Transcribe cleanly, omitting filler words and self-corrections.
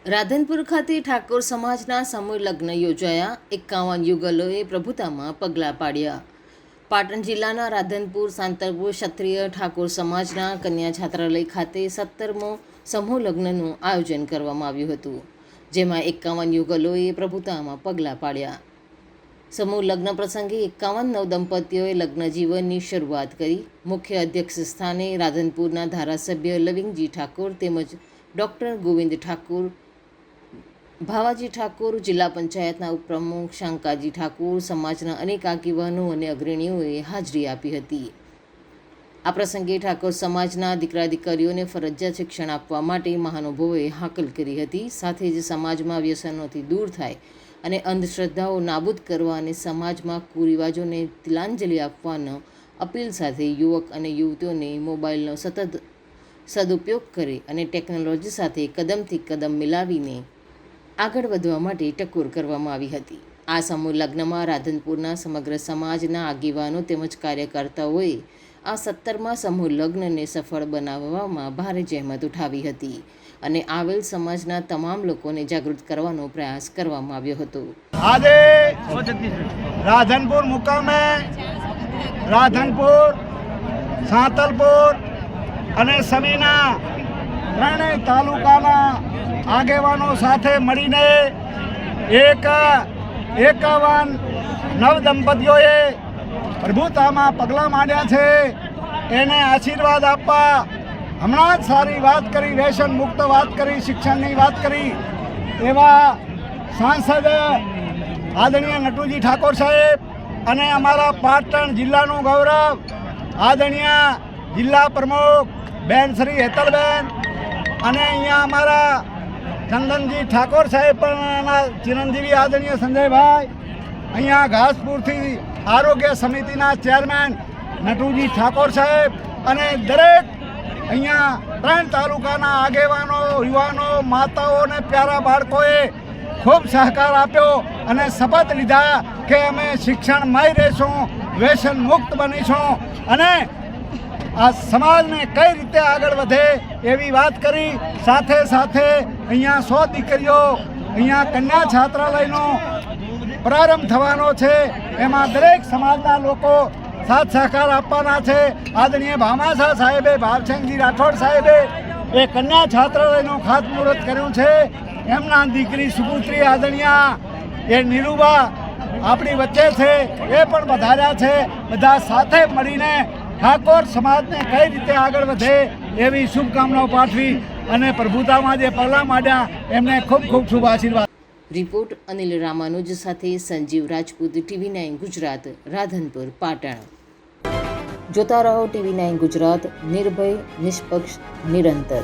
રાધનપુર ખાતે ઠાકોર સમાજના સમૂહ લગ્ન યોજાયા. 51 યુગલોએ પ્રભુતામાં પગલાં પાડ્યા. પાટણ જિલ્લાના રાધનપુર સાંતરપુર ક્ષત્રિય ઠાકોર સમાજના કન્યા છાત્રાલય ખાતે 17મો સમૂહ લગ્નનું આયોજન કરવામાં આવ્યું હતું, જેમાં 51 યુગલોએ પ્રભુતામાં પગલાં પાડ્યા. સમૂહ લગ્ન પ્રસંગે 51 નવદંપતીઓએ લગ્ન જીવનની શરૂઆત કરી. મુખ્ય અધ્યક્ષ સ્થાને રાધનપુરના ધારાસભ્ય લવિંગજી ઠાકોર તેમજ ડૉક્ટર ગોવિંદ ઠાકોર, ભાવાજી ઠાકોર, જિલ્લા પંચાયતના ઉપપ્રમુખ શાંકાજી ઠાકોર, સમાજના અનેક આગેવાનો અને અગ્રણીઓએ હાજરી આપી હતી. આ પ્રસંગે ઠાકોર સમાજના દીકરા દીકરીઓને ફરજિયાત શિક્ષણ આપવા માટે મહાનુભાવોએ હાકલ કરી હતી. સાથે જ સમાજમાં વ્યસનોથી દૂર થાય અને અંધશ્રદ્ધાઓ નાબૂદ કરવા અને સમાજમાં કુરિવાજોને તિલાંજલિ આપવાનો અપીલ સાથે યુવક અને યુવતીઓને મોબાઈલનો સતત સદુપયોગ કરે અને ટેકનોલોજી સાથે કદમથી કદમ મિલાવીને આગળ વધવા માટે ટકોર કરવામાં આવી હતી. આ સમૂહ લગ્નમાં રાધનપુરના સમગ્ર સમાજના આગેવાનો તેમજ કાર્યકર્તાઓએ આ 17મા સમૂહ લગ્નને સફળ બનાવવામાં ભારે જહેમત ઉઠાવી હતી અને આવેલ સમાજના તમામ લોકોને જાગૃત કરવાનો પ્રયાસ કરવામાં આવ્યો હતો. આજે રાધનપુર મુકામે રાધનપુર, સાંતલપુર અને સમીના ત્રણેય તાલુકાના આગેવાનો સાથે મળીને 51 નવદંપતીઓએ પ્રભુતામાં પગલાં માંડ્યા છે. એને આશીર્વાદ આપવા હમણાં જ સારી વાત કરી, વ્યસન મુક્ત વાત કરી, શિક્ષણની વાત કરી એવા સાંસદ આદરણીય નટુજી ઠાકોર સાહેબ અને અમારા પાટણ જિલ્લાનું ગૌરવ આદરણીય જિલ્લા પ્રમુખ બેન શ્રી હેતલબેન અને અહીંયા અમારા ચંદનજી ઠાકોર સાહેબ પણ એના ચિરંજીવી આદરણીય સંજયભાઈ, અહીંયા ઘાસપુરથી આરોગ્ય સમિતિના ચેરમેન નટુજી ઠાકોર સાહેબ અને દરેક અહીંયા 3 તાલુકાના આગેવાનો, યુવાનો, માતાઓ અને પ્યારા બાળકોએ ખૂબ સહકાર આપ્યો અને શપથ લીધા કે અમે શિક્ષણમય રહીશું, વ્યસન મુક્ત બનીશું અને આ સમાજને કઈ રીતે આગળ વધે એવી વાત કરી. સાથે સાથે અહીંયા 100 દીકરીઓ અહીંયા કન્યા છાત્રાલયનો પ્રારંભ થવાનો છે. એમાં દરેક સમાજના લોકો સાથ સહકાર આપવાના છે. આદરણીય ભામાસા સાહેબે, ભાવસિંહજી રાઠોડ સાહેબે એ કન્યા છાત્રાલયનું ખાતમુહૂર્ત કર્યું છે. એમના દીકરી સુપુત્રી આદરણીય એ નિરૂબા આપણી વચ્ચે છે, એ પણ વધાર્યા છે. બધા સાથે મળીને ઠાકોર સમાજને કઈ રીતે આગળ વધે એવી શુભકામનાઓ પાઠવી અને પ્રભુતામાં જે પગલાં માંડ્યા એમને ખૂબ ખૂબ શુભ આશીર્વાદ. રિપોર્ટ અનિલ રામાનુજ સાથે સંજીવ રાજપૂત, TV9 ગુજરાત, રાધનપુર, પાટણ. જોતા રહો TV9 ગુજરાત, નિર્ભય, નિષ્પક્ષ, નિરંતર.